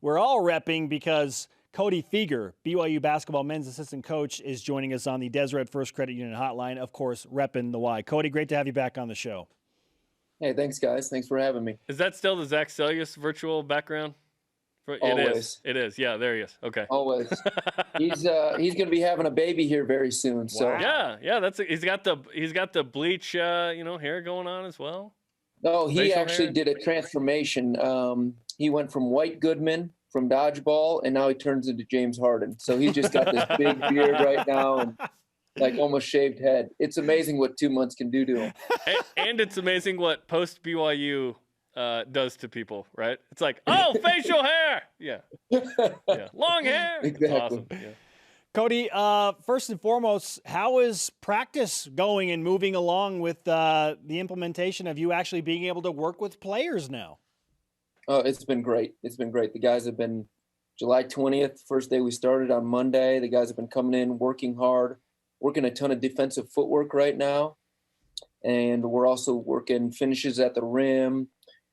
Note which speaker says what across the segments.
Speaker 1: we're all repping because Cody Fueger, BYU basketball men's assistant coach, is joining us on the Deseret First Credit Union hotline, of course, repping the Y. Cody, great to have you back on the show.
Speaker 2: Hey, thanks, guys. Thanks for having me.
Speaker 3: Is that still the Zach Sellius virtual background?
Speaker 2: Always.
Speaker 3: It is. Yeah, there he is. Okay.
Speaker 2: Always. He's going to be having a baby here very soon. So
Speaker 3: wow. Yeah. He's got the bleach, hair going on as well.
Speaker 2: No, he
Speaker 3: Facial
Speaker 2: actually
Speaker 3: hair.
Speaker 2: did a transformation. He went from White Goodman from dodgeball, and now he turns into James Harden. So he's just got this big beard right now and like almost shaved head. It's amazing what 2 months can do to him.
Speaker 3: And it's amazing what post BYU does to people, right? It's like, oh, facial hair. Yeah. Long hair.
Speaker 2: Exactly.
Speaker 3: It's awesome. Yeah.
Speaker 1: Cody, first and foremost, how is practice going and moving along with the implementation of you actually being able to work with players now?
Speaker 2: Oh, it's been great. It's been great. The guys have been July 20th, first day we started on Monday. The guys have been coming in, working hard, working a ton of defensive footwork right now. And we're also working finishes at the rim,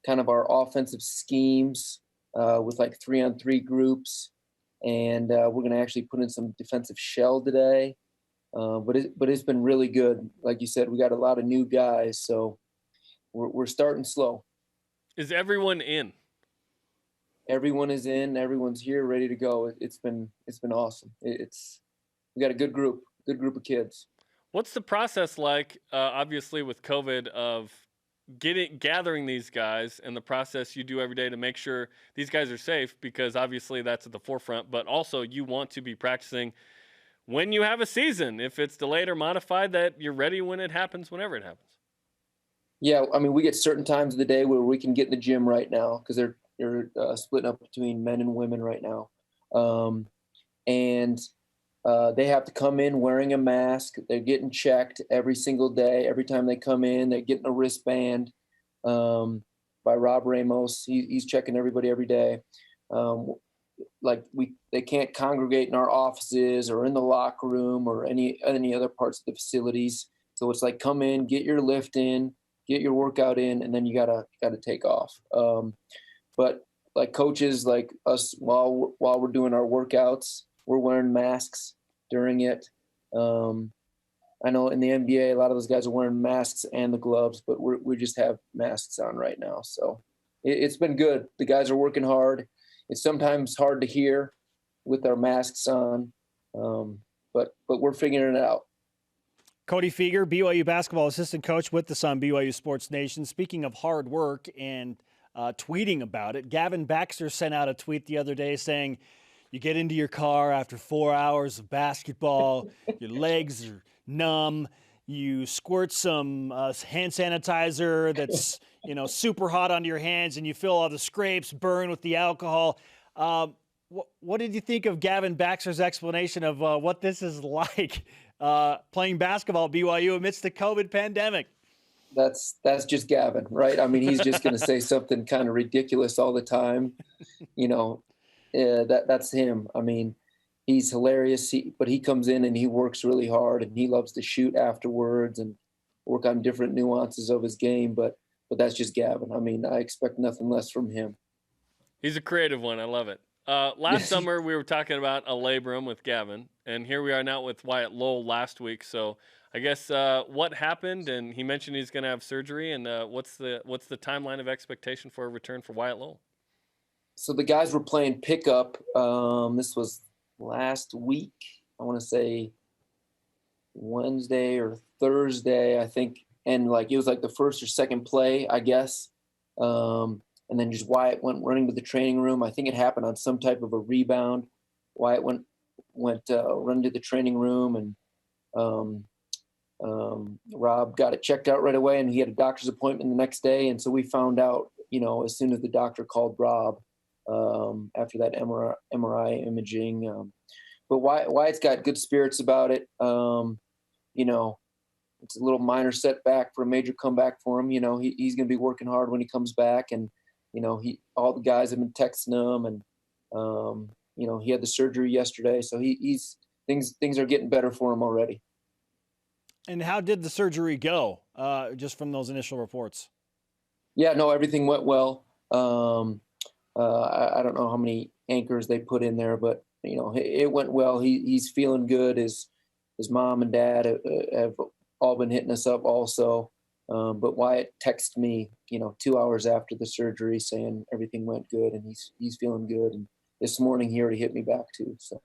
Speaker 2: kind of our offensive schemes with like 3-on-3 groups. And we're going to actually put in some defensive shell today. But it's been really good. Like you said, we got a lot of new guys, so we're starting slow.
Speaker 3: Is everyone in?
Speaker 2: Everyone is in. Everyone's here, ready to go. It's been awesome. We got a good group of kids.
Speaker 3: What's the process like? Obviously, with COVID, of gathering these guys and the process you do every day to make sure these guys are safe, because obviously that's at the forefront. But also, you want to be practicing when you have a season. If it's delayed or modified, that you're ready when it happens, whenever it happens.
Speaker 2: Yeah, I mean, we get certain times of the day where we can get in the gym right now because they're splitting up between men and women right now. And they have to come in wearing a mask. They're getting checked every single day. Every time they come in, they're getting a wristband by Rob Ramos. He's checking everybody every day. They can't congregate in our offices or in the locker room or any other parts of the facilities. So it's like, come in, get your lift in, get your workout in, and then you gotta take off. But like coaches like us, while we're doing our workouts, we're wearing masks during it. I know in the NBA, a lot of those guys are wearing masks and the gloves, but we just have masks on right now. So it's been good. The guys are working hard. It's sometimes hard to hear with our masks on, but we're figuring it out.
Speaker 1: Cody Fueger, BYU basketball assistant coach with us on BYU Sports Nation. Speaking of hard work and tweeting about it, Gavin Baxter sent out a tweet the other day saying, you get into your car after 4 hours of basketball, your legs are numb, you squirt some hand sanitizer that's super hot onto your hands, and you feel all the scrapes burn with the alcohol. What did you think of Gavin Baxter's explanation of what this is like playing basketball at BYU amidst the COVID pandemic?
Speaker 2: That's just Gavin, right? I mean, he's just going to say something kind of ridiculous all the time. That's him. I mean, he's hilarious, but he comes in and he works really hard, and he loves to shoot afterwards and work on different nuances of his game. But that's just Gavin. I mean, I expect nothing less from him.
Speaker 3: He's a creative one. I love it. Last summer, we were talking about a labrum with Gavin, and here we are now with Wyatt Lowell last week. So I guess what happened, and he mentioned he's going to have surgery, and what's the timeline of expectation for a return for Wyatt Lowell?
Speaker 2: So the guys were playing pickup. This was last week. I want to say Wednesday or Thursday, I think. And it was like the first or second play, I guess. And then just Wyatt went running to the training room. I think it happened on some type of a rebound. Wyatt went running to the training room, and Rob got it checked out right away, and he had a doctor's appointment the next day. And so we found out, as soon as the doctor called Rob after that MRI imaging. But Wyatt's got good spirits about it. It's a little minor setback for a major comeback for him. He's going to be working hard when he comes back, and all the guys have been texting him, and he had the surgery yesterday, so things are getting better for him already.
Speaker 1: And how did the surgery go? Just from those initial reports?
Speaker 2: Yeah, no, everything went well. I don't know how many anchors they put in there, but it went well. He's feeling good. His mom and dad have all been hitting us up also. But Wyatt texted me, 2 hours after the surgery saying everything went good and he's feeling good. And this morning he already hit me back too. So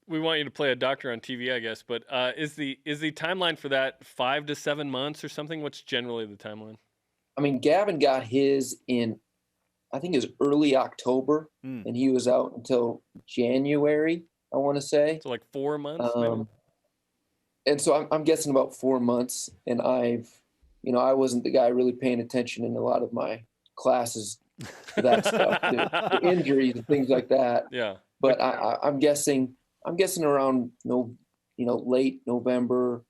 Speaker 3: we want you to play a doctor on TV, I guess. But is the timeline for that 5 to 7 months or something? What's generally the timeline?
Speaker 2: I mean, Gavin got his in, I think it was early October, and he was out until January, I want to say.
Speaker 3: So like 4 months, maybe?
Speaker 2: And so I'm guessing about 4 months. And I wasn't the guy really paying attention in a lot of my classes to that stuff, the injuries and things like that.
Speaker 3: Yeah.
Speaker 2: But I'm guessing around late November,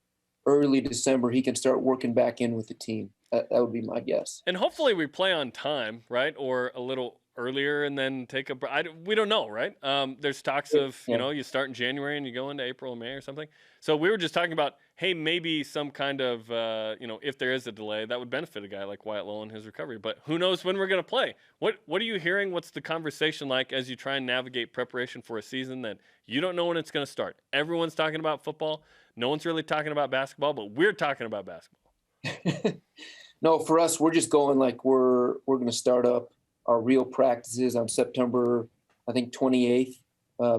Speaker 2: early December, he can start working back in with the team. That would be my guess.
Speaker 3: And hopefully we play on time, right? Or a little earlier and then take a break. We don't know, right? There's talks of, you start in January and you go into April or May or something. So we were just talking about, hey, maybe some kind of, if there is a delay, that would benefit a guy like Wyatt Lowell in his recovery. But who knows when we're going to play? What are you hearing? What's the conversation like as you try and navigate preparation for a season that you don't know when it's going to start? Everyone's talking about football. No one's really talking about basketball, but we're talking about basketball.
Speaker 2: No, for us, we're just going like we're going to start up our real practices on September, I think 28th,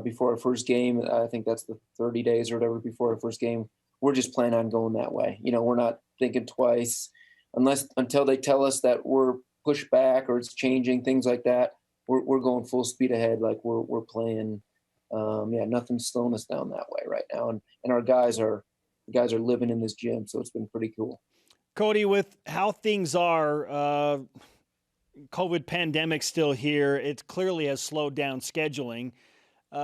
Speaker 2: before our first game. I think that's the 30 days or whatever before our first game. We're just planning on going that way. We're not thinking twice until they tell us that we're pushed back or it's changing, things like that. We're going full speed ahead. Like we're playing. Nothing's slowing us down that way right now. And our guys are living in this gym. So it's been pretty cool.
Speaker 1: Cody, with how things are, COVID pandemic still here, it clearly has slowed down scheduling.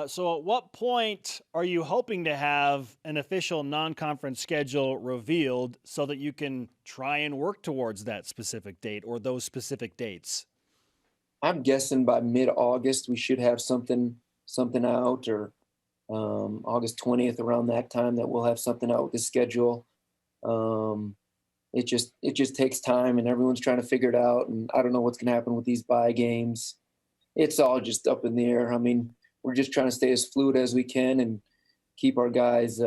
Speaker 1: So at what point are you hoping to have an official non-conference schedule revealed so that you can try and work towards that specific date or those specific dates?
Speaker 2: I'm guessing by mid-August we should have something out, or August 20th, around that time, that we'll have something out with the schedule. It just takes time, and everyone's trying to figure it out. And I don't know what's going to happen with these bye games. It's all just up in the air. I mean, we're just trying to stay as fluid as we can and keep our guys,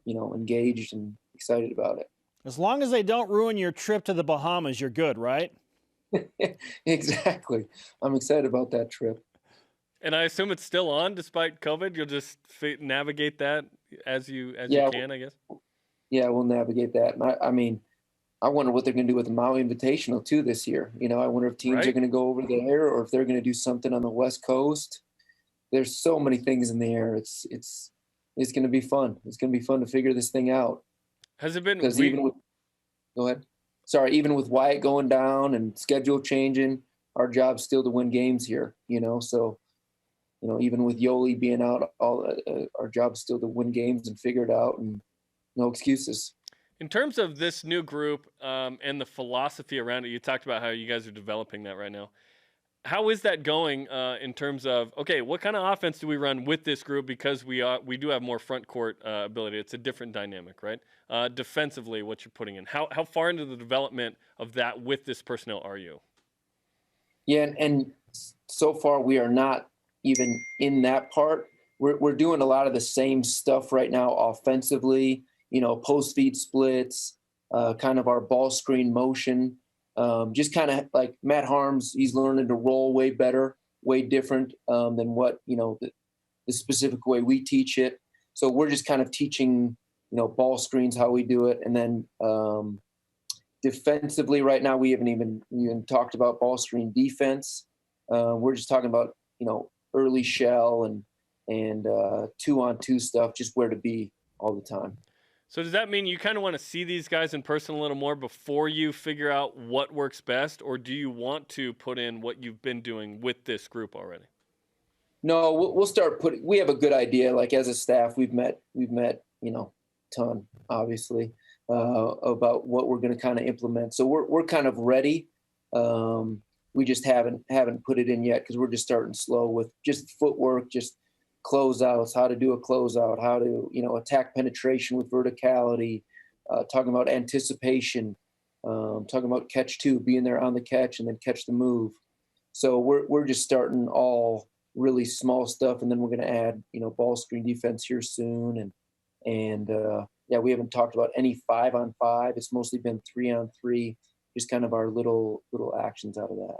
Speaker 2: engaged and excited about it.
Speaker 1: As long as they don't ruin your trip to the Bahamas, you're good, right?
Speaker 2: Exactly. I'm excited about that trip.
Speaker 3: And I assume it's still on despite COVID. You'll just navigate that as you can, I guess.
Speaker 2: Yeah, we'll navigate that. And I wonder what they're going to do with the Maui Invitational too this year. I wonder if teams are going to go over there or if they're going to do something on the West Coast. There's so many things in the air. It's going to be fun. It's going to be fun to figure this thing out.
Speaker 3: Has it been?
Speaker 2: Because go ahead. Sorry, even with Wyatt going down and schedule changing, our job's still to win games here. So even with Yoli being out, our job's still to win games and figure it out, and no excuses.
Speaker 3: In terms of this new group and the philosophy around it, you talked about how you guys are developing that right now. How is that going in terms of, okay, what kind of offense do we run with this group? Because we do have more front court ability. It's a different dynamic, right? Defensively, what you're putting in. How far into the development of that with this personnel are you?
Speaker 2: Yeah, and so far we are not even in that part. We're doing a lot of the same stuff right now offensively, post feed splits, kind of our ball screen motion. Just kind of like Matt Harms, he's learning to roll way better, way different than what, the specific way we teach it. So we're just kind of teaching, ball screens, how we do it. And then defensively right now, we haven't even talked about ball screen defense. We're just talking about, early shell and 2-on-2 stuff, just where to be all the time.
Speaker 3: So does that mean you kind of want to see these guys in person a little more before you figure out what works best, or do you want to put in what you've been doing with this group already?
Speaker 2: No, we'll start putting. We have a good idea. Like as a staff, we've met, ton obviously about what we're going to kind of implement. So we're kind of ready. We just haven't put it in yet because we're just starting slow with just footwork, just closeouts, how to do a closeout, how to, attack penetration with verticality, talking about anticipation, talking about catch two, being there on the catch and then catch the move. So we're just starting all really small stuff, and then we're going to add, ball screen defense here soon, and yeah, we haven't talked about any 5-on-5. It's mostly been 3-on-3, just kind of our little actions out of that.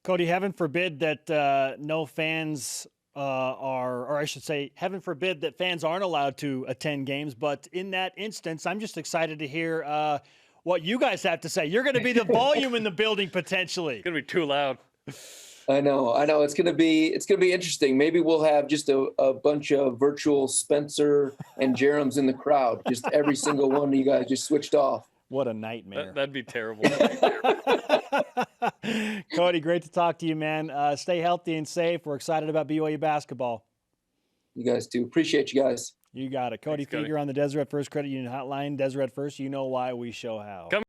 Speaker 1: Cody, heaven forbid that no fans or I should say, heaven forbid that fans aren't allowed to attend games. But in that instance, I'm just excited to hear what you guys have to say. You're going to be the volume in the building potentially.
Speaker 3: It's going to be too loud.
Speaker 2: I know. It's going to be interesting. Maybe we'll have just a bunch of virtual Spencer and Jaroms in the crowd. Just every single one of you guys just switched off.
Speaker 1: What a nightmare.
Speaker 3: That'd be terrible.
Speaker 1: Cody, great to talk to you, man. Stay healthy and safe. We're excited about BYU basketball.
Speaker 2: You guys too. Appreciate you guys.
Speaker 1: You got it. Cody Fueger on the Deseret First Credit Union Hotline. Deseret First, you know why, we show how.